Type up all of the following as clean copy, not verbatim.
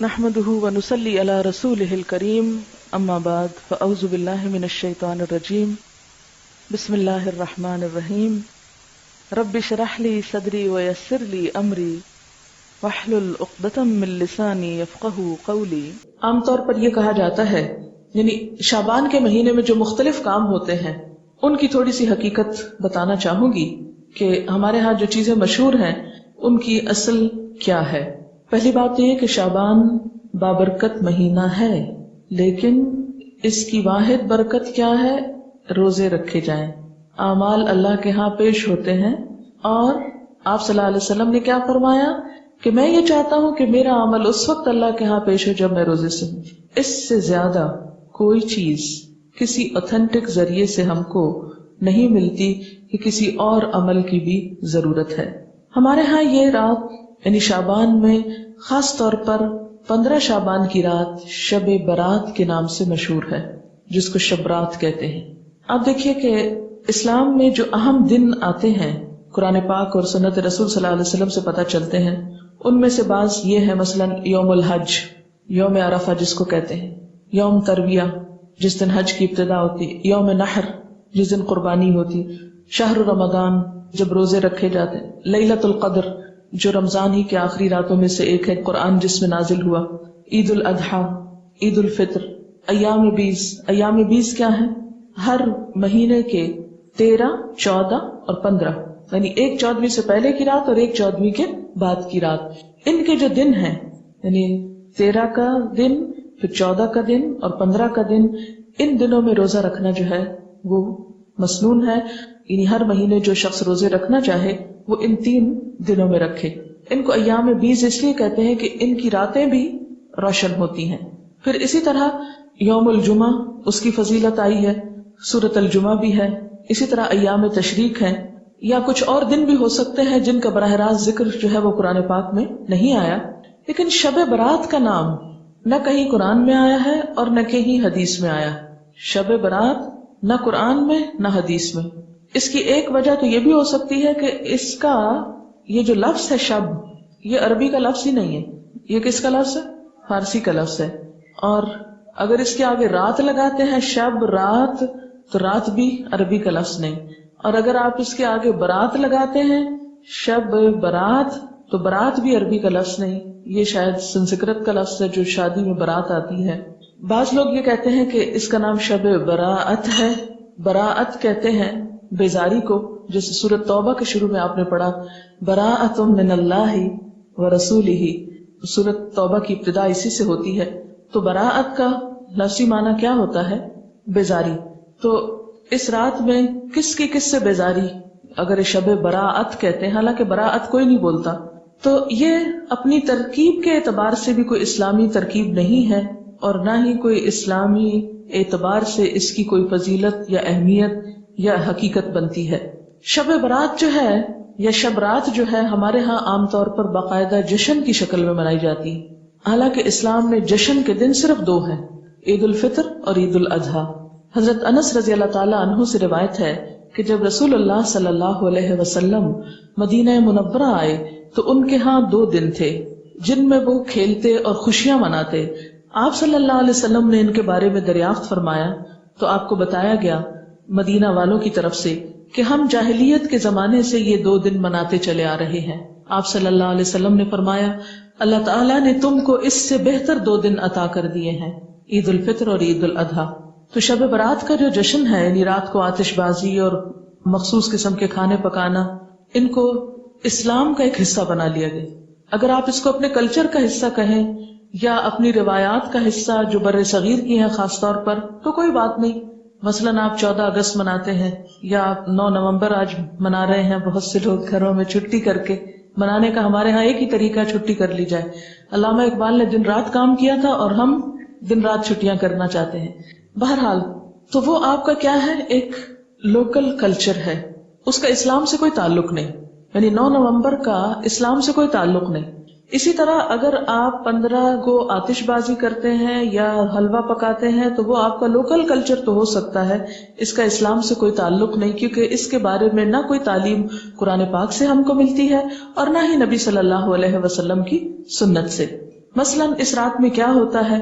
نحمده ونصلي على رسوله الكريم اما بعد فاعوذ بالله من الشيطان الرجيم بسم الله الرحمن الرحيم رب اشرح لي صدري ويسر لي امري واحلل عقدة من لساني يفقهوا قولي۔ عام طور پر یہ کہا جاتا ہے یعنی شعبان کے مہینے میں جو مختلف کام ہوتے ہیں ان کی تھوڑی سی حقیقت بتانا چاہوں گی کہ ہمارے ہاں جو چیزیں مشہور ہیں ان کی اصل کیا ہے۔ پہلی بات یہ کہ شعبان بابرکت مہینہ ہے، لیکن اس کی واحد برکت کیا ہے؟ روزے رکھے جائیں، اعمال اللہ کے ہاں پیش ہوتے ہیں، اور آپ صلی اللہ علیہ وسلم نے کیا فرمایا کہ میں یہ چاہتا ہوں کہ میرا عمل اس وقت اللہ کے ہاں پیش ہو جب میں روزے سے ہوں۔ اس سے زیادہ کوئی چیز کسی اوتھینٹک ذریعے سے ہم کو نہیں ملتی کہ کسی اور عمل کی بھی ضرورت ہے۔ ہمارے ہاں یہ رات یعنی شعبان میں خاص طور پر 15 شعبان کی رات شب برات کے نام سے مشہور ہے، جس کو شب رات کہتے ہیں۔ آپ دیکھیے کہ اسلام میں جو اہم دن آتے ہیں قرآن پاک اور سنت رسول صلی اللہ علیہ وسلم سے پتہ چلتے ہیں، ان میں سے بعض یہ ہے، مثلا یوم الحج، یوم عرفہ جس کو کہتے ہیں، یوم ترویہ جس دن حج کی ابتدا ہوتی، یوم نحر جس دن قربانی ہوتی، شہر رمضان جب روزے رکھے جاتے، لیلۃ القدر جو رمضان ہی کے آخری راتوں میں سے ایک ہے، قرآن جس میں نازل ہوا، عید الاضحیٰ، عید الفطر، ایام 20۔ ایام 20 کیا ہے؟ ہر مہینے کے 13، 14 اور 15، یعنی ایک 14ویں سے پہلے کی رات اور ایک 14ویں کے بعد کی رات۔ ان کے جو دن ہیں یعنی 13 کا دن، پھر 14 کا دن اور 15 کا دن، ان دنوں میں روزہ رکھنا جو ہے وہ مسنون ہے، یعنی ہر مہینے جو شخص روزے رکھنا چاہے وہ ان 3 دنوں میں رکھے۔ ان کو ایام 20 اس لیے کہتے ہیں کہ ان کی راتیں بھی روشن ہوتی ہیں۔ پھر اسی طرح یوم الجمعہ، اس کی فضیلت آئی ہے، سورۃ الجمعہ بھی ہے، اسی طرح ایام تشریق ہیں، یا کچھ اور دن بھی ہو سکتے ہیں جن کا براہ راست ذکر جو ہے وہ قرآن پاک میں نہیں آیا۔ لیکن شب برات کا نام نہ کہیں قرآن میں آیا ہے اور نہ کہیں حدیث میں آیا۔ شب برات نہ قرآن میں نہ حدیث میں۔ اس کی ایک وجہ تو یہ بھی ہو سکتی ہے کہ اس کا یہ جو لفظ ہے شب، یہ عربی کا لفظ ہی نہیں ہے، یہ کس کا لفظ ہے؟ فارسی کا لفظ ہے۔ اور اگر اس کے آگے رات لگاتے ہیں، شب رات، تو رات بھی عربی کا لفظ نہیں۔ اور اگر آپ اس کے آگے برات لگاتے ہیں، شب برات، تو برات بھی عربی کا لفظ نہیں، یہ شاید سنسکرت کا لفظ ہے جو شادی میں برات آتی ہے۔ بعض لوگ یہ کہتے ہیں کہ اس کا نام شب براءت ہے۔ براءت کہتے ہیں بیزاری کو، جیسے سورۃ توبہ کے شروع میں آپ نے پڑھا براءۃ من اللہ ورسولہ، سورۃ توبہ کی ابتدا اسی سے ہوتی ہے۔ تو براءت کا لفظی معنی کیا ہوتا ہے؟ بیزاری۔ تو اس رات میں کس کی کس سے بیزاری؟ اگر شب براءت کہتے ہیں، حالانکہ براءت کوئی نہیں بولتا، تو یہ اپنی ترکیب کے اعتبار سے بھی کوئی اسلامی ترکیب نہیں ہے، اور نہ ہی کوئی اسلامی اعتبار سے اس کی کوئی فضیلت یا اہمیت یا حقیقت بنتی ہے۔ شب برات جو ہے یا شب رات جو ہے ہمارے ہاں عام طور پر باقاعدہ جشن کی شکل میں منائی جاتی ہے، حالانکہ اسلام میں جشن کے دن صرف 2 ہیں، عید الفطر اور عید الاضحیٰ۔ حضرت انس رضی اللہ تعالی عنہ سے روایت ہے کہ جب رسول اللہ صلی اللہ علیہ وسلم مدینہ منورہ آئے تو ان کے ہاں 2 دن تھے جن میں وہ کھیلتے اور خوشیاں مناتے۔ آپ صلی اللہ علیہ وسلم نے ان کے بارے میں دریافت فرمایا تو آپ کو بتایا گیا مدینہ والوں کی طرف سے کہ ہم جاہلیت کے زمانے سے یہ 2 دن مناتے چلے آ رہے ہیں۔ آپ صلی اللہ علیہ وسلم نے فرمایا اللہ تعالیٰ نے تم کو اس سے بہتر 2 دن عطا کر دیے ہیں، عید الفطر اور عید الاضحیٰ۔ تو شب برات کا جو جشن ہے یعنی رات کو آتش بازی اور مخصوص قسم کے کھانے پکانا، ان کو اسلام کا ایک حصہ بنا لیا گیا۔ اگر آپ اس کو اپنے کلچر کا حصہ کہیں یا اپنی روایات کا حصہ جو بر صغیر کی ہیں خاص طور پر، تو کوئی بات نہیں۔ مثلاً آپ 14 اگست مناتے ہیں یا آپ 9 نومبر آج منا رہے ہیں، بہت سے لوگ گھروں میں چھٹی کر کے منانے کا، ہمارے ہاں ایک ہی طریقہ چھٹی کر لی جائے۔ علامہ اقبال نے دن رات کام کیا تھا اور ہم دن رات چھٹیاں کرنا چاہتے ہیں۔ بہرحال تو وہ آپ کا کیا ہے؟ ایک لوکل کلچر ہے، اس کا اسلام سے کوئی تعلق نہیں، یعنی 9 نومبر کا اسلام سے کوئی تعلق نہیں۔ اسی طرح اگر آپ 15 کو آتش بازی کرتے ہیں یا حلوہ پکاتے ہیں تو وہ آپ کا لوکل کلچر تو ہو سکتا ہے، اس کا اسلام سے کوئی تعلق نہیں، کیونکہ اس کے بارے میں نہ کوئی تعلیم قرآن پاک سے ہم کو ملتی ہے اور نہ ہی نبی صلی اللہ علیہ وسلم کی سنت سے۔ مثلاً اس رات میں کیا ہوتا ہے،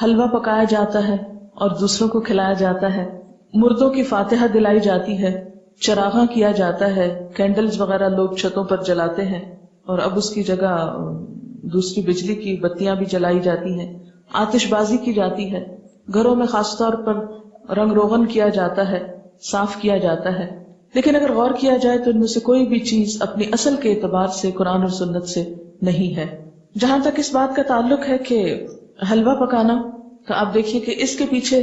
حلوہ پکایا جاتا ہے اور دوسروں کو کھلایا جاتا ہے، مردوں کی فاتحہ دلائی جاتی ہے، چراغاں کیا جاتا ہے، کینڈلز وغیرہ لوگ چھتوں پر جلاتے ہیں، اور اب اس کی جگہ دوسری بجلی کی بتیاں بھی جلائی جاتی ہیں، آتش بازی کی جاتی ہے، گھروں میں خاص طور پر رنگ روغن کیا جاتا ہے، صاف کیا جاتا ہے. لیکن اگر غور کیا جائے تو ان میں سے کوئی بھی چیز اپنی اصل کے اعتبار سے قرآن اور سنت سے نہیں ہے. جہاں تک اس بات کا تعلق ہے کہ حلوہ پکانا، تو آپ دیکھیے کہ اس کے پیچھے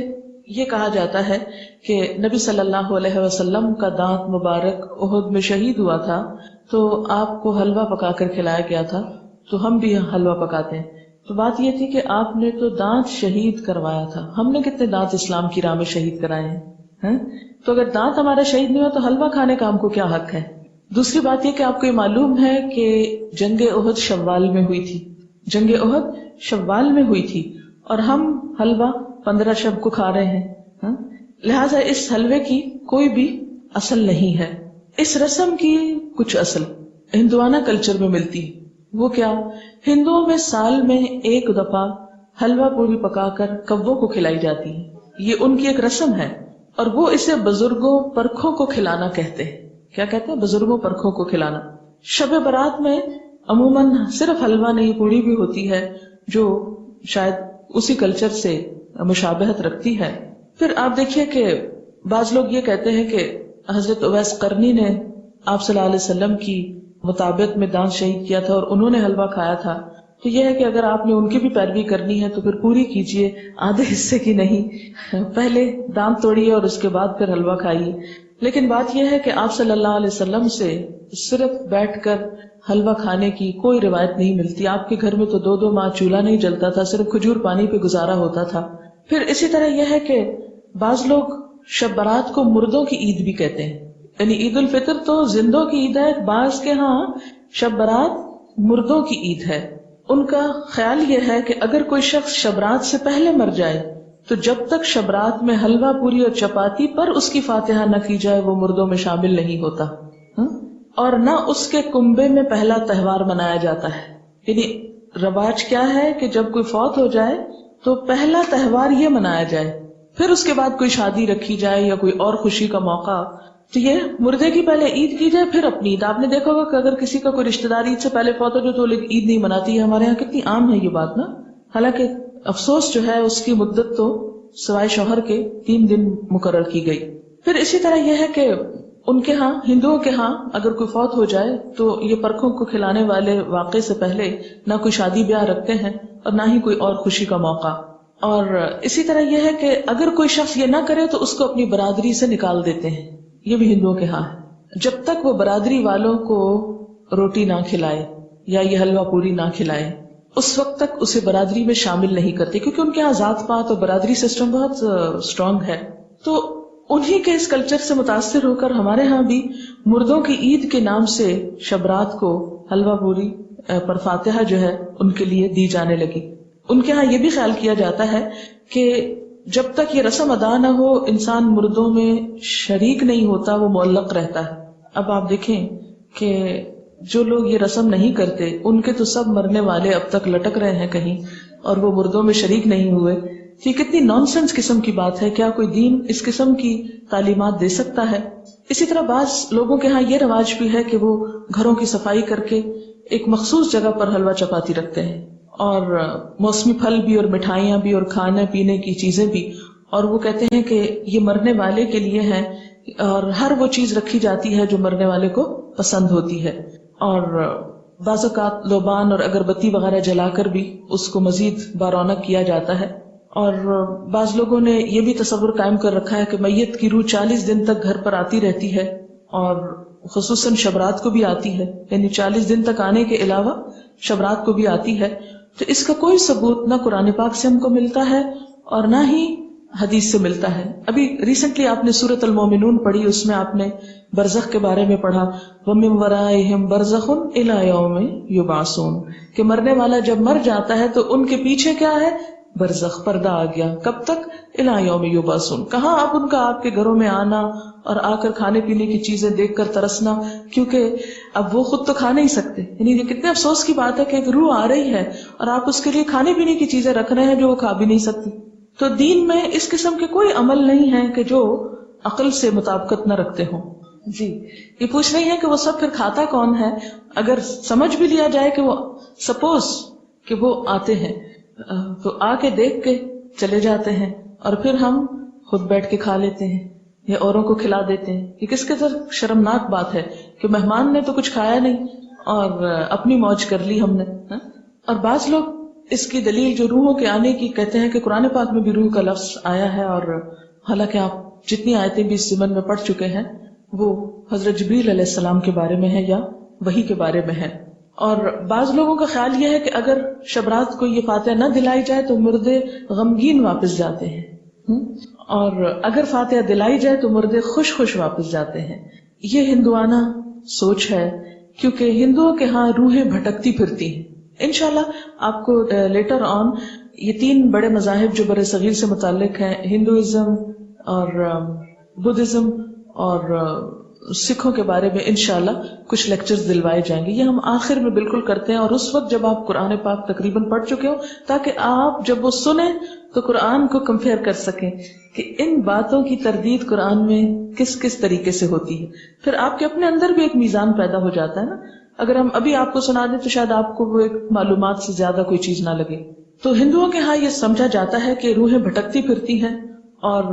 یہ کہا جاتا ہے کہ نبی صلی اللہ علیہ وسلم کا دانت مبارک احد میں شہید ہوا تھا تو آپ کو حلوہ پکا کر کھلایا گیا تھا، تو ہم بھی حلوہ پکاتے ہیں. تو بات یہ تھی کہ آپ نے تو دانت شہید کروایا تھا، ہم نے کتنے دانت اسلام کی راہ میں شہید کرائے ہیں؟ تو اگر دانت ہمارا شہید نہیں ہوا تو حلوہ کھانے کا ہم کو کیا حق ہے؟ دوسری بات یہ کہ آپ کو یہ معلوم ہے کہ جنگ احد شوال میں ہوئی تھی، جنگ احد شوال میں ہوئی تھی، اور ہم حلوہ 15 شب کو کھا رہے ہیں. لہٰذا اس حلوے کی کوئی بھی اصل نہیں ہے. اس رسم کی کچھ اصل ہندوانہ کلچر میں ملتی ہے. وہ کیا؟ ہندوؤں میں سال میں ایک دفعہ حلوہ پوری پکا کر کووں کو کھلائی جاتی ہے. یہ ان کی ایک رسم ہے، اور وہ اسے بزرگوں پرکھوں کو کھلانا کہتے ہیں. کیا کہتے ہیں؟ بزرگوں پرکھوں کو کھلانا. شب برات میں عموماً صرف حلوہ نہیں، پوری بھی ہوتی ہے جو شاید اسی کلچر سے مشابہت رکھتی ہے. پھر آپ دیکھیے کہ بعض لوگ یہ کہتے ہیں کہ حضرت اویس قرنی نے آپ صلی اللہ علیہ وسلم کی مطابق میں دانت شہید کیا تھا اور انہوں نے حلوہ کھایا تھا. تو یہ ہے کہ اگر آپ نے ان کی بھی پیروی کرنی ہے تو پھر پوری کیجئے، آدھے حصے کی نہیں. پہلے دانت توڑیے اور اس کے بعد پھر حلوہ کھائیے. لیکن بات یہ ہے کہ آپ صلی اللہ علیہ وسلم سے صرف بیٹھ کر حلوہ کھانے کی کوئی روایت نہیں ملتی. آپ کے گھر میں تو 2 ماہ چولہا نہیں جلتا تھا، صرف کھجور پانی پہ گزارا ہوتا تھا. پھر اسی طرح یہ ہے کہ بعض لوگ شب برات کو مردوں کی عید بھی کہتے ہیں، یعنی عید الفطر تو زندوں کی عید ہے، بعض کے ہاں شب برات مردوں کی عید ہے. ان کا خیال یہ ہے کہ اگر کوئی شخص شبرات سے پہلے مر جائے تو جب تک شبرات میں حلوہ پوری اور چپاتی پر اس کی فاتحہ نہ کی جائے وہ مردوں میں شامل نہیں ہوتا، اور نہ اس کے کنبے میں پہلا تہوار منایا جاتا ہے. یعنی رواج کیا ہے کہ جب کوئی فوت ہو جائے تو پہلا تہوار یہ منایا جائے، پھر اس کے بعد کوئی شادی رکھی جائے یا کوئی اور خوشی کا موقع. تو یہ مردے کی پہلے عید کی جائے پھر اپنی عید. آپ نے دیکھا ہوگا کہ اگر کسی کا کوئی رشتہ دار عید سے پہلے فوت ہو جائے تو لوگ عید نہیں مناتی ہے. ہمارے یہاں کتنی عام ہے یہ بات نا. حالانکہ افسوس جو ہے اس کی مدت تو سوائے شوہر کے 3 دن مقرر کی گئی. پھر اسی طرح یہ ہے کہ ان کے ہاں، ہندوؤں کے ہاں اگر کوئی فوت ہو جائے تو یہ پرکھوں کو کھلانے والے واقعے سے پہلے نہ کوئی شادی بیاہ رکھتے ہیں اور نہ ہی کوئی اور خوشی کا موقع. اور اسی طرح یہ ہے کہ اگر کوئی شخص یہ نہ کرے تو اس کو اپنی برادری سے نکال دیتے ہیں. یہ بھی ہندوؤں کے ہاں ہے. جب تک وہ برادری والوں کو روٹی نہ کھلائے یا یہ حلوہ پوری نہ کھلائے اس وقت تک اسے برادری میں شامل نہیں کرتے، کیونکہ ان کے یہاں ذات پات اور برادری سسٹم بہت اسٹرانگ ہے. تو انہی کے اس کلچر سے متاثر ہو کر ہمارے ہاں بھی مردوں کی عید کے نام سے شبرات کو حلوہ پوری پر فاتحہ جو ہے ان کے لیے دی جانے لگی. ان کے ہاں یہ بھی خیال کیا جاتا ہے کہ جب تک یہ رسم ادا نہ ہو انسان مردوں میں شریک نہیں ہوتا، وہ معلق رہتا ہے. اب آپ دیکھیں کہ جو لوگ یہ رسم نہیں کرتے ان کے تو سب مرنے والے اب تک لٹک رہے ہیں کہیں، اور وہ مردوں میں شریک نہیں ہوئے. یہ کتنی نان سینس قسم کی بات ہے. کیا کوئی دین اس قسم کی تعلیمات دے سکتا ہے؟ اسی طرح بعض لوگوں کے ہاں یہ رواج بھی ہے کہ وہ گھروں کی صفائی کر کے ایک مخصوص جگہ پر حلوہ چپاتی رکھتے ہیں، اور موسمی پھل بھی اور مٹھائیاں بھی اور کھانے پینے کی چیزیں بھی. اور وہ کہتے ہیں کہ یہ مرنے والے کے لیے ہے، اور ہر وہ چیز رکھی جاتی ہے جو مرنے والے کو پسند ہوتی ہے. اور بعض اوقات لوبان اور اگربتی وغیرہ جلا کر بھی اس کو مزید بارونق کیا جاتا ہے. اور بعض لوگوں نے یہ بھی تصور قائم کر رکھا ہے کہ میت کی روح 40 دن تک گھر پر آتی رہتی ہے، اور خصوصاً شبرات کو بھی آتی ہے، یعنی 40 دن تک آنے کے علاوہ شبرات کو بھی آتی ہے. تو اس کا کوئی ثبوت نہ قرآن پاک سے ہم کو ملتا ہے اور نہ ہی حدیث سے ملتا ہے. ابھی ریسنٹلی آپ نے سورۃ المومنون پڑھی، اس میں آپ نے برزخ کے بارے میں پڑھا، وَمِن وَرَائِهِمْ بَرْزَخٌ إِلَى يَوْمِ يُبْعَثُونَ، کہ مرنے والا جب مر جاتا ہے تو ان کے پیچھے کیا ہے؟ برزخ پردہ آ گیا. کب تک؟ الی یوم یبعثون. کہاں اب ان کا آپ کے گھروں میں آنا اور آ کر کھانے پینے کی چیزیں دیکھ کر ترسنا، کیونکہ اب وہ خود تو کھا نہیں سکتے. یعنی یہ کتنے افسوس کی بات ہے کہ ایک روح آ رہی ہے اور آپ اس کے لیے کھانے پینے کی چیزیں رکھ رہے ہیں جو وہ کھا بھی نہیں سکتی. تو دین میں اس قسم کے کوئی عمل نہیں ہے کہ جو عقل سے مطابقت نہ رکھتے ہوں. جی یہ پوچھ رہی ہے کہ وہ سب پھر کھاتا کون ہے. اگر سمجھ بھی لیا جائے کہ وہ سپوز کہ وہ آتے ہیں تو آ کے دیکھ کے چلے جاتے ہیں اور پھر ہم خود بیٹھ کے کھا لیتے ہیں یا اوروں کو کھلا دیتے ہیں. یہ کس قدر شرمناک بات ہے کہ مہمان نے تو کچھ کھایا نہیں اور اپنی موج کر لی ہم نے. اور بعض لوگ اس کی دلیل جو روحوں کے آنے کی کہتے ہیں کہ قرآن پاک میں بھی روح کا لفظ آیا ہے، اور حالانکہ آپ جتنی آیتیں بھی اس ضمن میں پڑھ چکے ہیں وہ حضرت جبریل علیہ السلام کے بارے میں ہے یا وحی کے بارے میں ہے. اور بعض لوگوں کا خیال یہ ہے کہ اگر شب رات کو یہ فاتحہ نہ دلائی جائے تو مردے غمگین واپس جاتے ہیں، اور اگر فاتحہ دلائی جائے تو مردے خوش خوش واپس جاتے ہیں. یہ ہندوانہ سوچ ہے، کیونکہ ہندوؤں کے ہاں روحیں بھٹکتی پھرتی ہیں. انشاءاللہ آپ کو لیٹر آن یہ 3 بڑے مذاہب جو بر صغیر سے متعلق ہیں، ہندوازم اور بدھزم اور سکھوں کے بارے میں انشاءاللہ کچھ لیکچرز دلوائے جائیں گے. یہ ہم آخر میں بالکل کرتے ہیں، اور اس وقت جب آپ قرآن پاک تقریباً پڑھ چکے ہو تاکہ آپ جب وہ سنیں تو قرآن کو کمپیئر کر سکیں کہ ان باتوں کی تردید قرآن میں کس کس طریقے سے ہوتی ہے. پھر آپ کے اپنے اندر بھی ایک میزان پیدا ہو جاتا ہے نا. اگر ہم ابھی آپ کو سنا دیں تو شاید آپ کو وہ ایک معلومات سے زیادہ کوئی چیز نہ لگے. تو ہندوؤں کے ہاں یہ سمجھا جاتا ہے کہ روحیں بھٹکتی پھرتی ہیں، اور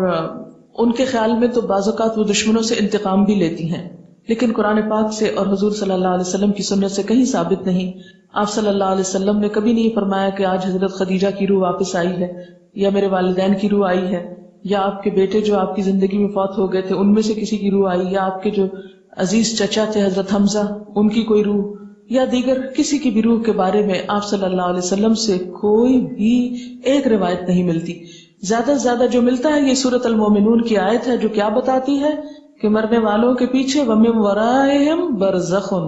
ان کے خیال میں تو بعض اوقات وہ دشمنوں سے انتقام بھی لیتی ہیں، لیکن قرآن پاک سے اور حضور صلی اللہ علیہ وسلم کی سنت سے کہیں ثابت نہیں. آپ صلی اللہ علیہ وسلم نے کبھی نہیں فرمایا کہ آج حضرت خدیجہ کی روح واپس آئی ہے، یا میرے والدین کی روح آئی ہے، یا آپ کے بیٹے جو آپ کی زندگی میں فوت ہو گئے تھے ان میں سے کسی کی روح آئی، یا آپ کے جو عزیز چچا تھے حضرت حمزہ ان کی کوئی روح، یا دیگر کسی کی بھی روح کے بارے میں آپ صلی اللہ علیہ وسلم سے کوئی بھی ایک روایت نہیں ملتی. زیادہ سے زیادہ جو ملتا ہے یہ سورۃ المومنون کی آیت ہے جو کیا بتاتی ہے کہ مرنے والوں کے پیچھے وَمِن وَرَائِهِمْ بَرْزَخٌ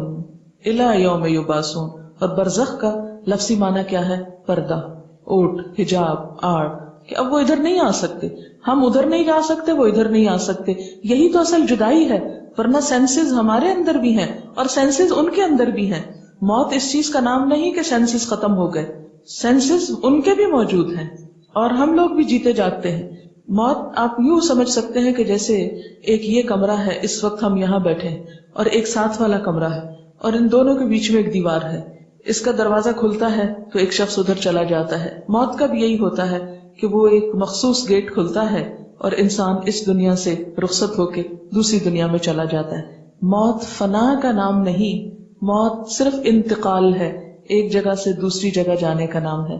إِلَى يَوْمِ يُبْعَثُونَ. اور برزخ کا لفظی معنی کیا ہے؟ پردہ، اوٹ، حجاب، آڑ، کہ اب وہ ادھر نہیں آ سکتے، ہم ادھر نہیں جا سکتے، وہ ادھر نہیں آ سکتے. یہی تو اصل جدائی ہے، ورنہ سینسز ہمارے اندر بھی ہیں اور سینسز ان کے اندر بھی ہیں. موت اس چیز کا نام نہیں کہ سینسز ختم ہو گئے، سینسز ان کے بھی موجود ہیں اور ہم لوگ بھی جیتے جاگتے ہیں. موت آپ یوں سمجھ سکتے ہیں کہ جیسے ایک یہ کمرہ ہے، اس وقت ہم یہاں بیٹھے ہیں، اور ایک ساتھ والا کمرہ ہے، اور ان دونوں کے بیچ میں ایک دیوار ہے. اس کا دروازہ کھلتا ہے تو ایک شخص ادھر چلا جاتا ہے. موت کا بھی یہی ہوتا ہے کہ وہ ایک مخصوص گیٹ کھلتا ہے اور انسان اس دنیا سے رخصت ہو کے دوسری دنیا میں چلا جاتا ہے. موت فنا کا نام نہیں، موت صرف انتقال ہے، ایک جگہ سے دوسری جگہ جانے کا نام ہے.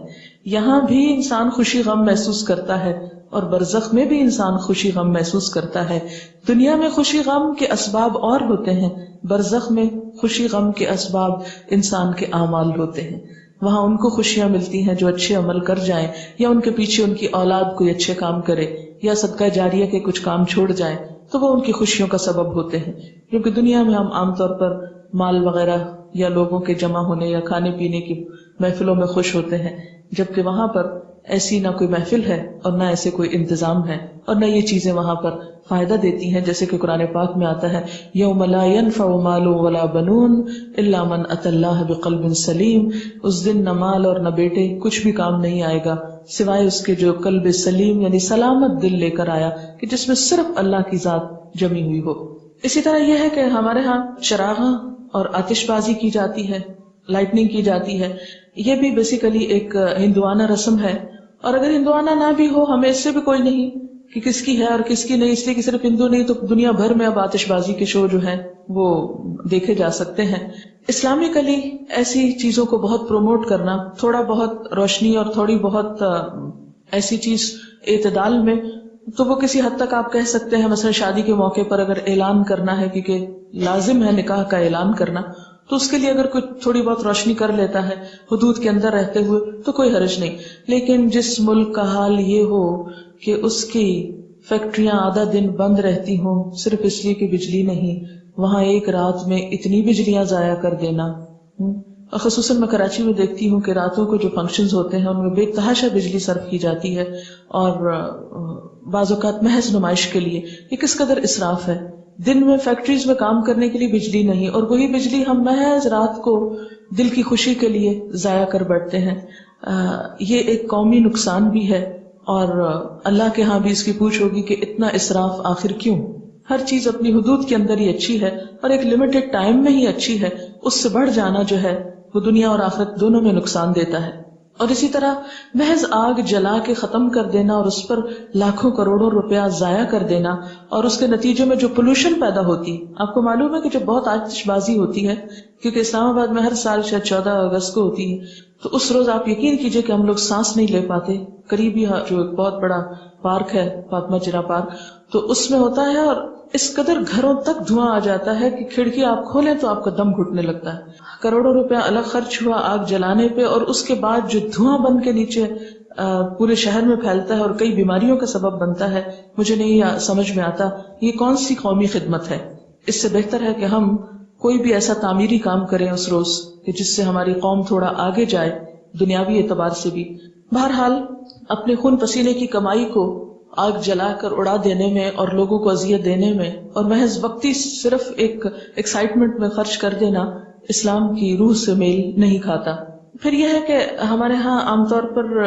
یہاں بھی انسان خوشی غم محسوس کرتا ہے اور برزخ میں بھی انسان خوشی غم محسوس کرتا ہے. دنیا میں خوشی غم کے اسباب اور ہوتے ہیں، برزخ میں خوشی غم کے اسباب انسان کے اعمال ہوتے ہیں. وہاں ان کو خوشیاں ملتی ہیں جو اچھے عمل کر جائیں، یا ان کے پیچھے ان کی اولاد کوئی اچھے کام کرے، یا صدقہ جاریہ کے کچھ کام چھوڑ جائیں تو وہ ان کی خوشیوں کا سبب ہوتے ہیں. کیونکہ دنیا میں ہم عام طور پر مال وغیرہ یا لوگوں کے جمع ہونے یا کھانے پینے کی محفلوں میں خوش ہوتے ہیں، جبکہ وہاں پر ایسی نہ کوئی محفل ہے اور نہ ایسے کوئی انتظام ہے اور نہ یہ چیزیں وہاں پر فائدہ دیتی ہیں. جیسے کہ قرآن پاک میں آتا ہے یوم لا ينفع مال ولا بنون الا من اتى الله بقلب سلیم. اس دن نہ مال اور نہ بیٹے کچھ بھی کام نہیں آئے گا سوائے اس کے جو قلب سلیم یعنی سلامت دل لے کر آیا، کہ جس میں صرف اللہ کی ذات جمی ہوئی ہو. اسی طرح یہ ہے کہ ہمارے ہاں چراغاں اور آتش بازی کی جاتی ہے، لائٹننگ کی جاتی ہے. یہ بھی بیسیکلی ایک ہندوانہ رسم ہے، اور اگر ہندوانہ نہ بھی ہو ہمیں اس سے بھی کوئی نہیں کہ کس کی ہے اور کس کی نہیں، اس لیے کہ صرف ہندو نہیں تو دنیا بھر میں اب آتش بازی کے شو جو ہیں وہ دیکھے جا سکتے ہیں. اسلامکلی ایسی چیزوں کو بہت پروموٹ کرنا، تھوڑا بہت روشنی اور تھوڑی بہت ایسی چیز اعتدال میں، تو وہ کسی حد تک آپ کہہ سکتے ہیں مثلا شادی کے موقع پر اگر اعلان کرنا ہے، کیونکہ لازم ہے نکاح کا اعلان کرنا، تو اس کے لیے اگر کوئی تھوڑی بہت روشنی کر لیتا ہے حدود کے اندر رہتے ہوئے تو کوئی حرج نہیں. لیکن جس ملک کا حال یہ ہو کہ اس کی فیکٹریاں آدھا دن بند رہتی ہوں صرف اس لیے کہ بجلی نہیں، وہاں ایک رات میں اتنی بجلیاں ضائع کر دینا، اور خصوصاً میں کراچی میں دیکھتی ہوں کہ راتوں کو جو فنکشنز ہوتے ہیں ان میں بے تحاشا بجلی صرف کی جاتی ہے، اور بعض اوقات محض نمائش کے لیے. یہ کس قدر اسراف ہے. دن میں فیکٹریز میں کام کرنے کے لیے بجلی نہیں، اور وہی بجلی ہم محض رات کو دل کی خوشی کے لیے ضائع کر بیٹھتے ہیں. یہ ایک قومی نقصان بھی ہے، اور اللہ کے ہاں بھی اس کی پوچھ ہوگی کہ اتنا اسراف آخر کیوں. ہر چیز اپنی حدود کے اندر ہی اچھی ہے، اور ایک لمیٹڈ ٹائم میں ہی اچھی ہے. اس سے بڑھ جانا جو ہے وہ دنیا اور آخرت دونوں میں نقصان دیتا ہے. اور اسی طرح محض آگ جلا کے ختم کر دینا اور اس پر لاکھوں کروڑوں روپیہ ضائع کر دینا، اور اس کے نتیجے میں جو پولوشن پیدا ہوتی. آپ کو معلوم ہے کہ جب بہت آتش بازی ہوتی ہے، کیونکہ اسلام آباد میں ہر سال شاید 14 اگست کو ہوتی ہے، تو اس روز آپ یقین کیجئے کہ ہم لوگ سانس نہیں لے پاتے. قریبی جو ایک بہت بڑا پارک ہے فاطمہ جرا پارک، تو اس میں ہوتا ہے، اور اس قدر گھروں تک دھواں آ جاتا ہے کہ کھڑکی آپ کھولیں تو آپ کا دم گھٹنے لگتا ہے. کروڑوں روپیہ الگ خرچ ہوا آگ جلانے پہ، اور اس کے بعد جو دھواں بن کے نیچے پورے شہر میں پھیلتا ہے اور کئی بیماریوں کا سبب بنتا ہے. مجھے نہیں سمجھ میں آتا یہ کون سی قومی خدمت ہے. اس سے بہتر ہے کہ ہم کوئی بھی ایسا تعمیری کام کریں اس روز کہ جس سے ہماری قوم تھوڑا آگے جائے دنیاوی اعتبار سے بھی. بہرحال اپنے خون پسینے کی کمائی کو آگ جلا کر اڑا دینے میں اور لوگوں کو اذیت دینے میں اور محض وقتی صرف ایک ایکسائٹمنٹ میں خرچ کر دینا اسلام کی روح سے میل نہیں کھاتا. پھر یہ ہے کہ ہمارے ہاں عام طور پر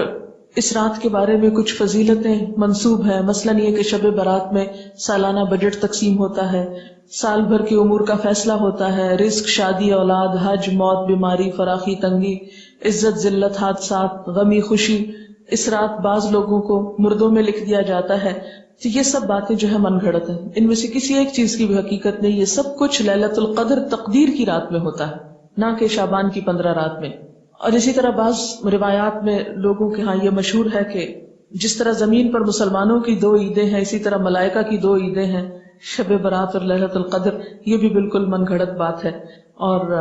اس رات کے بارے میں کچھ فضیلتیں منسوب ہیں. مثلاً یہ کہ شب برات میں سالانہ بجٹ تقسیم ہوتا ہے، سال بھر کے امور کا فیصلہ ہوتا ہے، رزق، شادی، اولاد، حج، موت، بیماری، فراخی، تنگی، عزت، ذلت، حادثات، غمی، خوشی. اس رات بعض لوگوں کو مردوں میں لکھ دیا جاتا ہے. تو یہ سب باتیں جو ہے من گھڑت ہیں، ان میں سے کسی ایک چیز کی بھی حقیقت نہیں. یہ سب کچھ لیلۃ القدر تقدیر کی رات میں ہوتا ہے، نہ کہ شعبان کی 15 رات میں. اور اسی طرح بعض روایات میں لوگوں کے ہاں یہ مشہور ہے کہ جس طرح زمین پر مسلمانوں کی 2 عیدیں ہیں، اسی طرح ملائکہ کی 2 عیدیں ہیں، شب برات اور لیلۃ القدر. یہ بھی بالکل من گھڑت بات ہے. اور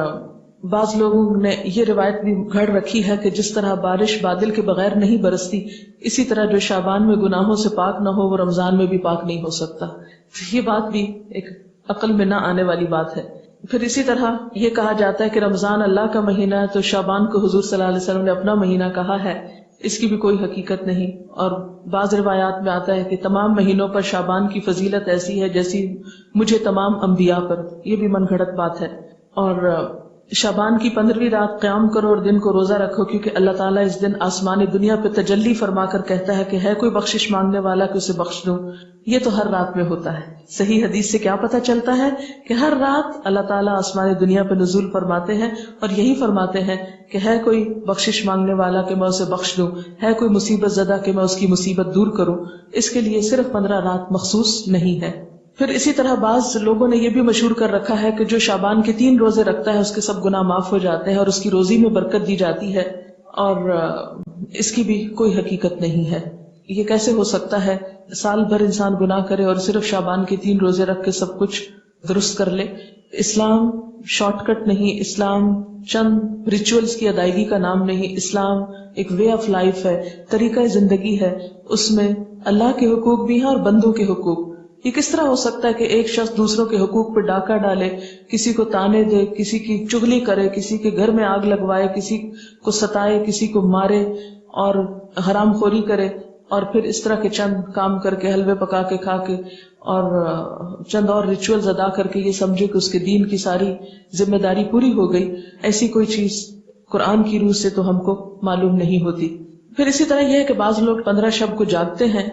بعض لوگوں نے یہ روایت بھی گھڑ رکھی ہے کہ جس طرح بارش بادل کے بغیر نہیں برستی، اسی طرح جو شعبان میں گناہوں سے پاک نہ ہو وہ رمضان میں بھی پاک نہیں ہو سکتا. یہ بات بھی ایک عقل میں نہ آنے والی بات ہے. پھر اسی طرح یہ کہا جاتا ہے کہ رمضان اللہ کا مہینہ ہے، تو شعبان کو حضور صلی اللہ علیہ وسلم نے اپنا مہینہ کہا ہے. اس کی بھی کوئی حقیقت نہیں. اور بعض روایات میں آتا ہے کہ تمام مہینوں پر شعبان کی فضیلت ایسی ہے جیسی مجھے تمام انبیاء پر. یہ بھی من گھڑت بات ہے. اور شعبان کی 15ویں رات قیام کرو اور دن کو روزہ رکھو، کیونکہ اللہ تعالیٰ اس دن آسمان دنیا پہ تجلی فرما کر کہتا ہے کہ ہے کوئی بخشش مانگنے والا کہ اسے بخش دوں. یہ تو ہر رات میں ہوتا ہے. صحیح حدیث سے کیا پتہ چلتا ہے کہ ہر رات اللہ تعالیٰ آسمان دنیا پہ نزول فرماتے ہیں اور یہی فرماتے ہیں کہ ہے کوئی بخشش مانگنے والا کہ میں اسے بخش دوں، ہے کوئی مصیبت زدہ کہ میں اس کی مصیبت دور کروں. اس کے لیے صرف 15 رات مخصوص نہیں ہے. پھر اسی طرح بعض لوگوں نے یہ بھی مشہور کر رکھا ہے کہ جو شعبان کے 3 روزے رکھتا ہے اس کے سب گناہ معاف ہو جاتے ہیں اور اس کی روزی میں برکت دی جاتی ہے. اور اس کی بھی کوئی حقیقت نہیں ہے. یہ کیسے ہو سکتا ہے سال بھر انسان گناہ کرے اور صرف شعبان کے 3 روزے رکھ کے سب کچھ درست کر لے؟ اسلام شارٹ کٹ نہیں، اسلام چند ریچولز کی ادائیگی کا نام نہیں. اسلام ایک وے آف لائف ہے، طریقہ زندگی ہے. اس میں اللہ کے حقوق بھی ہیں اور بندوں کے حقوق. یہ کس طرح ہو سکتا ہے کہ ایک شخص دوسروں کے حقوق پہ ڈاکہ ڈالے، کسی کو تانے دے، کسی کی چغلی کرے، کسی کے گھر میں آگ لگوائے، کسی کو ستائے، کسی کو مارے اور حرام خوری کرے، اور پھر اس طرح کے چند کام کر کے حلوے پکا کے کھا کے اور چند اور ریچولز ادا کر کے یہ سمجھے کہ اس کے دین کی ساری ذمہ داری پوری ہو گئی؟ ایسی کوئی چیز قرآن کی روح سے تو ہم کو معلوم نہیں ہوتی. پھر اسی طرح یہ ہے کہ بعض لوگ 15 شب کو جاگتے ہیں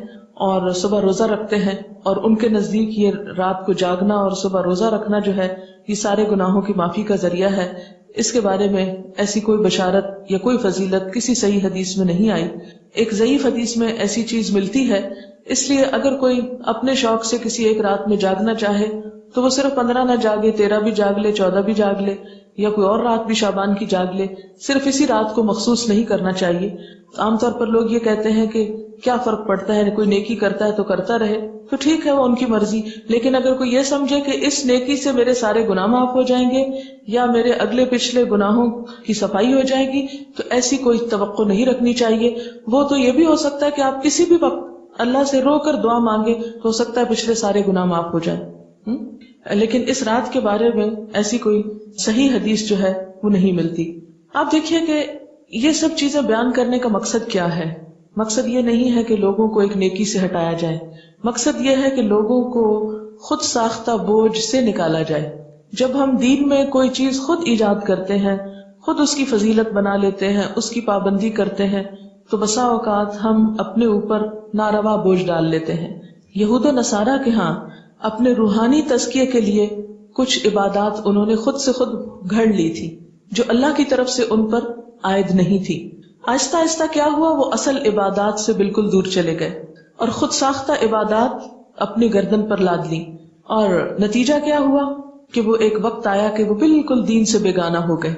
اور صبح روزہ رکھتے ہیں، اور ان کے نزدیک یہ رات کو جاگنا اور صبح روزہ رکھنا جو ہے یہ سارے گناہوں کی معافی کا ذریعہ ہے. اس کے بارے میں ایسی کوئی بشارت یا کوئی فضیلت کسی صحیح حدیث میں نہیں آئی. ایک ضعیف حدیث میں ایسی چیز ملتی ہے. اس لیے اگر کوئی اپنے شوق سے کسی ایک رات میں جاگنا چاہے تو وہ صرف 15 نہ جاگے، 13 بھی جاگ لے، 14 بھی جاگ لے، یا کوئی اور رات بھی شعبان کی جاگ لے. صرف اسی رات کو مخصوص نہیں کرنا چاہیے. عام طور پر لوگ یہ کہتے ہیں کہ کیا فرق پڑتا ہے، کوئی نیکی کرتا ہے تو کرتا رہے، تو ٹھیک ہے وہ ان کی مرضی. لیکن اگر کوئی یہ سمجھے کہ اس نیکی سے میرے سارے گناہ معاف ہو جائیں گے یا میرے اگلے پچھلے گناہوں کی صفائی ہو جائے گی، تو ایسی کوئی توقع نہیں رکھنی چاہیے. وہ تو یہ بھی ہو سکتا ہے کہ آپ کسی بھی وقت اللہ سے رو کر دعا مانگے، ہو سکتا ہے پچھلے سارے گناہ معاف ہو جائیں. لیکن اس رات کے بارے میں ایسی کوئی صحیح حدیث جو ہے وہ نہیں ملتی. آپ دیکھیے کہ یہ سب چیزیں بیان کرنے کا مقصد کیا ہے؟ مقصد یہ نہیں ہے کہ لوگوں کو ایک نیکی سے ہٹایا جائے، مقصد یہ ہے کہ لوگوں کو خود ساختہ بوجھ سے نکالا جائے. جب ہم دین میں کوئی چیز خود ایجاد کرتے ہیں، خود اس کی فضیلت بنا لیتے ہیں، اس کی پابندی کرتے ہیں، تو بسا اوقات ہم اپنے اوپر ناروا بوجھ ڈال لیتے ہیں. یہود و نصارہ کے ہاں اپنے روحانی تزکیے کے لیے کچھ عبادات انہوں نے خود سے خود گھڑ لی تھی جو اللہ کی طرف سے ان پر عائد نہیں تھی. آہستہ آہستہ کیا ہوا، وہ اصل عبادات سے بالکل دور چلے گئے اور خود ساختہ عبادات اپنی گردن پر لاد لی، اور نتیجہ کیا ہوا کہ وہ ایک وقت آیا کہ وہ بالکل دین سے بیگانہ ہو گئے.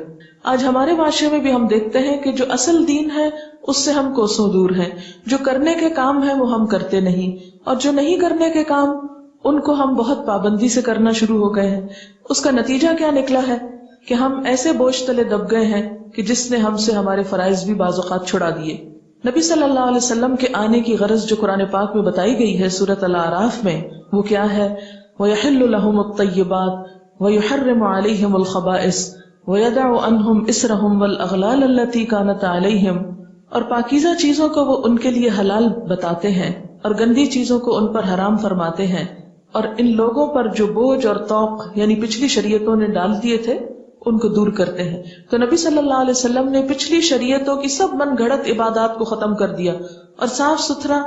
آج ہمارے معاشرے میں بھی ہم دیکھتے ہیں کہ جو اصل دین ہے اس سے ہم کوسوں دور ہیں، جو کرنے کے کام ہیں وہ ہم کرتے نہیں، اور جو نہیں کرنے کے کام ان کو ہم بہت پابندی سے کرنا شروع ہو گئے ہیں. اس کا نتیجہ کیا نکلا ہے کہ ہم ایسے بوجھ تلے دب گئے ہیں کہ جس نے ہم سے ہمارے فرائض بھی بعض اوقات چھڑا دیے. نبی صلی اللہ علیہ وسلم کے آنے کی غرض جو قرآن پاک میں بتائی گئی ہے سورۃ الاعراف میں، وہ کیا ہے؟ وَيَحِلُّ لَهُمُ الطَّيِّبَاتُ وَيُحَرِّمُ عَلَيْهِمُ الْخَبَائِثَ وَيَدَعُ عَنْهُمْ إِصْرَهُمْ وَالْأَغْلَالَ الَّتِي كَانَتْ عَلَيْهِمْ، اور پاکیزہ چیزوں کو وہ ان کے لیے حلال بتاتے ہیں اور گندی چیزوں کو ان پر حرام فرماتے ہیں، اور ان لوگوں پر جو بوجھ اور طوق یعنی پچھلی شریعتوں نے ڈال دیے تھے ان کو دور کرتے ہیں. تو نبی صلی اللہ علیہ وسلم نے پچھلی شریعتوں کی سب من گھڑت عبادات کو ختم کر دیا اور صاف ستھرا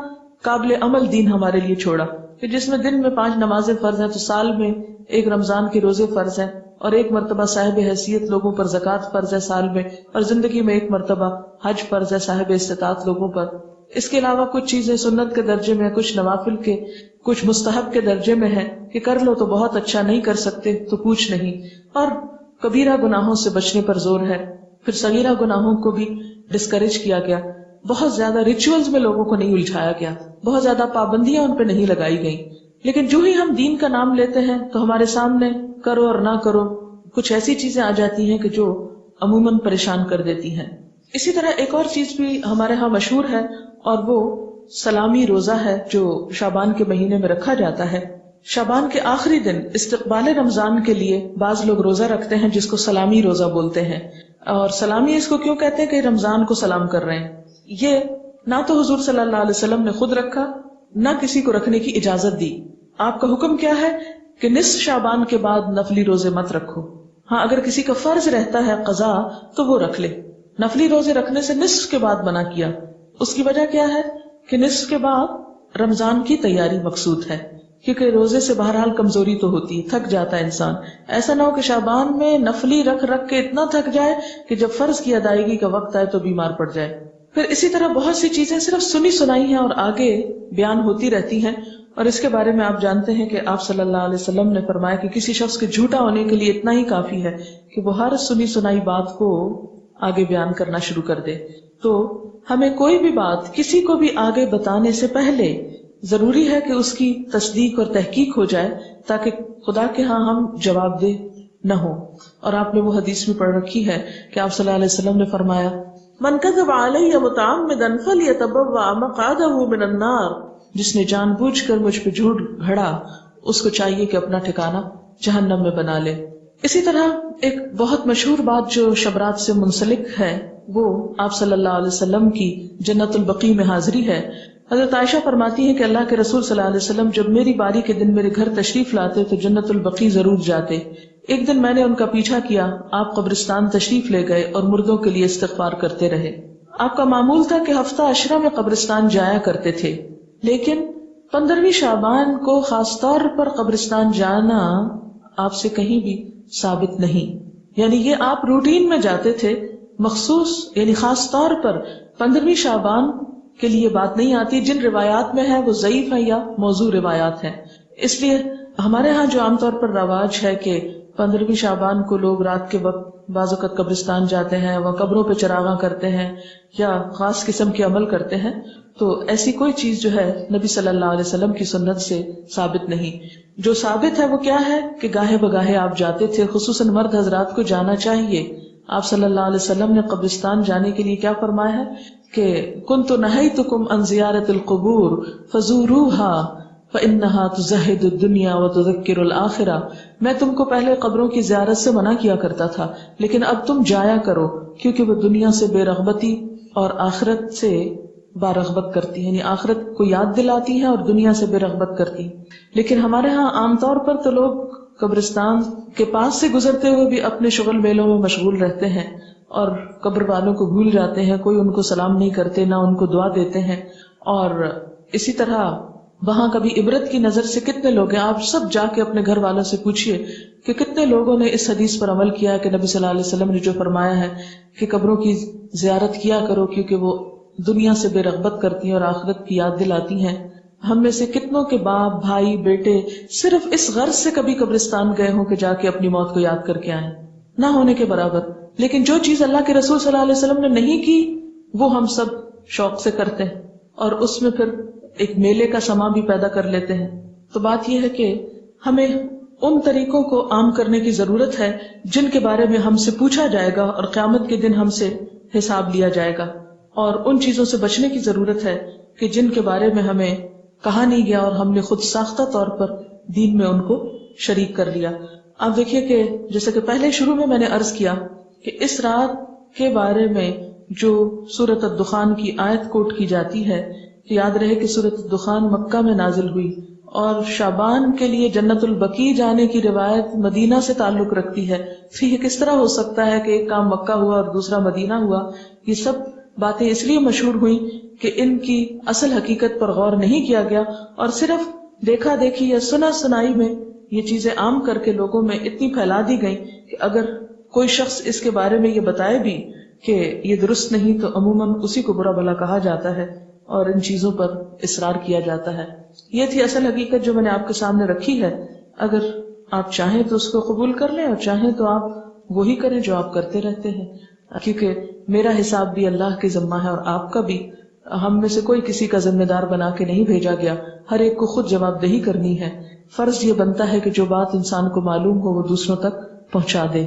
قابل عمل دین ہمارے لیے چھوڑا، کہ جس میں دن میں 5 نمازیں فرض ہیں تو سال میں ایک رمضان کے روزے فرض ہیں، اور ایک مرتبہ صاحب حیثیت لوگوں پر زکوٰۃ فرض ہے سال میں، اور زندگی میں ایک مرتبہ حج فرض ہے صاحب استطاعت لوگوں پر. اس کے علاوہ کچھ چیزیں سنت کے درجے میں، کچھ نوافل کے، کچھ مستحب کے درجے میں ہے کہ کر لو تو بہت اچھا، نہیں کر سکتے تو پوچھ نہیں. اور کبیرہ گناہوں سے بچنے پر زور ہے. پھر صغیرہ گناہوں کو بھی ڈسکریج کیا گیا، بہت زیادہ ریچولز میں لوگوں کو نہیں الجھایا گیا، بہت زیادہ پابندیاں ان پہ نہیں لگائی گئیں. لیکن جو ہی ہم دین کا نام لیتے ہیں تو ہمارے سامنے کرو اور نہ کرو کچھ ایسی چیزیں آ جاتی ہیں کہ جو عموماً پریشان کر دیتی ہیں. اسی طرح ایک اور چیز بھی ہمارے ہاں مشہور ہے، اور وہ سلامی روزہ ہے جو شعبان کے مہینے میں رکھا جاتا ہے. شعبان کے آخری دن استقبال رمضان کے لیے بعض لوگ روزہ رکھتے ہیں جس کو سلامی روزہ بولتے ہیں. اور سلامی اس کو کیوں کہتے ہیں کہ رمضان کو سلام کر رہے ہیں. یہ نہ تو حضور صلی اللہ علیہ وسلم نے خود رکھا، نہ کسی کو رکھنے کی اجازت دی. آپ کا حکم کیا ہے کہ نصف شعبان کے بعد نفلی روزے مت رکھو. ہاں اگر کسی کا فرض رہتا ہے قضا تو وہ رکھ لے. نفلی روزے رکھنے سے نصف کے بعد منع کیا. اس کی وجہ کیا ہے کہ نصف کے بعد رمضان کی تیاری مقصود ہے، کیونکہ روزے سے بہرحال کمزوری تو ہوتی ہے، تھک جاتا ہے انسان. ایسا نہ ہو کہ شعبان میں نفلی رکھ کے اتنا تھک جائے کہ جب فرض کی ادائیگی کا وقت آئے تو بیمار پڑ جائے. پھر اسی طرح بہت سی چیزیں صرف سنی سنائی ہیں اور آگے بیان ہوتی رہتی ہیں، اور اس کے بارے میں آپ جانتے ہیں کہ آپ صلی اللہ علیہ وسلم نے فرمایا کہ کسی شخص کے جھوٹا ہونے کے لیے اتنا ہی کافی ہے کہ وہ ہر سنی سنائی بات کو آگے بیان کرنا شروع کر دے. تو ہمیں کوئی بھی بات کسی کو بھی آگے بتانے سے پہلے ضروری ہے کہ اس کی تصدیق اور تحقیق ہو جائے تاکہ خدا کے ہاں ہم جواب دہ نہ ہو. اور آپ نے وہ حدیث میں پڑھ رکھی ہے کہ آپ صلی اللہ علیہ وسلم نے فرمایا من کذب علی متعمدا فلیتبوأ مقعدہ من النار، جس نے جان بوجھ کر مجھ پہ جھوٹ گھڑا اس کو چاہیے کہ اپنا ٹھکانہ جہنم میں بنا لے. اسی طرح ایک بہت مشہور بات جو شبرات سے منسلک ہے وہ آپ صلی اللہ علیہ وسلم کی جنت البقیع میں حاضری ہے. حضرت عائشہ فرماتی ہیں کہ اللہ کے رسول صلی اللہ علیہ وسلم جب میری باری کے دن میرے گھر تشریف لاتے تو جنت البقیع ضرور جاتے. ایک دن میں نے ان کا پیچھا کیا، آپ قبرستان تشریف لے گئے اور مردوں کے لیے استغفار کرتے رہے. آپ کا معمول تھا کہ ہفتہ عشرہ میں قبرستان جایا کرتے تھے، لیکن 15ویں شعبان کو خاص طور پر قبرستان جانا آپ سے کہیں بھی ثابت نہیں. یعنی یہ آپ روٹین میں جاتے تھے، مخصوص یعنی خاص طور پر 15ویں شعبان کے لیے بات نہیں آتی. جن روایات میں ہے وہ ضعیف ہیں یا موضوع روایات ہیں. اس لیے ہمارے ہاں جو عام طور پر رواج ہے کہ 15ویں شعبان کو لوگ رات کے وقت بعض اوقات قبرستان جاتے ہیں، وہ قبروں پہ چراغاں کرتے ہیں یا خاص قسم کے عمل کرتے ہیں، تو ایسی کوئی چیز جو ہے نبی صلی اللہ علیہ وسلم کی سنت سے ثابت نہیں. جو ثابت ہے وہ کیا ہے کہ گاہے بگاہے آپ جاتے تھے، خصوصاً مرد حضرات کو جانا چاہیے. آپ صلی اللہ علیہ وسلم نے قبرستان جانے کے لیے کیا فرمایا ہے کہ کنت نہیتکم عن زیارت القبور فزوروها فإنها تزهد الدنيا وتذكر الآخرة، میں تم کو پہلے قبروں کی زیارت سے منع کیا کرتا تھا، لیکن اب تم جایا کرو، کیونکہ وہ دنیا سے بے رغبتی اور آخرت سے بارغبت کرتی ہے، یعنی آخرت کو یاد دلاتی ہے اور دنیا سے بے رغبت کرتی۔ لیکن ہمارے ہاں عام طور پر تو لوگ قبرستان کے پاس سے گزرتے ہوئے بھی اپنے شغل میلوں میں مشغول رہتے ہیں اور قبر والوں کو بھول جاتے ہیں، کوئی ان کو سلام نہیں کرتے، نہ ان کو دعا دیتے ہیں۔ اور اسی طرح وہاں کبھی عبرت کی نظر سے کتنے لوگ ہیں، آپ سب جا کے اپنے گھر والوں سے پوچھئے کہ کتنے لوگوں نے اس حدیث پر عمل کیا کہ نبی صلی اللہ علیہ وسلم نے جو فرمایا ہے کہ قبروں کی زیارت کیا کرو کیونکہ وہ دنیا سے بے رغبت کرتی ہیں اور آخرت کی یاد دلاتی ہیں۔ ہم میں سے کتنوں کے باپ، بھائی، بیٹے صرف اس غرض سے کبھی قبرستان گئے ہوں کہ جا کے اپنی موت کو یاد کر کے آئیں، نہ ہونے کے برابر۔ لیکن جو چیز اللہ کے رسول صلی اللہ علیہ وسلم نے نہیں کی وہ ہم سب شوق سے کرتے ہیں، اور اس میں پھر ایک میلے کا سما بھی پیدا کر لیتے ہیں۔ تو بات یہ ہے کہ ہمیں ان طریقوں کو عام کرنے کی ضرورت ہے جن کے بارے میں ہم سے پوچھا جائے گا اور قیامت کے دن ہم سے حساب لیا جائے گا، اور ان چیزوں سے بچنے کی ضرورت ہے کہ جن کے بارے میں ہمیں کہا نہیں گیا اور ہم نے خود ساختہ طور پر دین میں ان کو شریک کر لیا۔ آپ دیکھیے کہ جیسے کہ پہلے شروع میں نے عرض کیا کہ اس رات کے بارے میں جو سورۃ الدخان کی آیت کوٹ کی جاتی ہے، یاد رہے کہ سورۃ الدخان مکہ میں نازل ہوئی، اور شعبان کے لیے جنت البقیع جانے کی روایت مدینہ سے تعلق رکھتی ہے۔ پھر یہ کس طرح ہو سکتا ہے کہ ایک کام مکہ ہوا اور دوسرا مدینہ ہوا؟ یہ سب باتیں اس لیے مشہور ہوئیں کہ ان کی اصل حقیقت پر غور نہیں کیا گیا، اور صرف دیکھا دیکھی یا سنا سنائی میں یہ چیزیں عام کر کے لوگوں میں اتنی پھیلا دی گئیں کہ اگر کوئی شخص اس کے بارے میں یہ بتائے بھی کہ یہ درست نہیں تو عموماً اسی کو برا بھلا کہا جاتا ہے اور ان چیزوں پر اصرار کیا جاتا ہے۔ یہ تھی اصل حقیقت جو میں نے آپ کے سامنے رکھی ہے۔ اگر آپ چاہیں تو اس کو قبول کر لیں، اور چاہیں تو آپ وہی کریں جو آپ کرتے رہتے ہیں، کیونکہ میرا حساب بھی اللہ کے ذمہ ہے اور آپ کا بھی۔ ہم میں سے کوئی کسی کا ذمہ دار بنا کے نہیں بھیجا گیا، ہر ایک کو خود جواب دہی کرنی ہے۔ فرض یہ بنتا ہے کہ جو بات انسان کو معلوم ہو وہ دوسروں تک پہنچا دے۔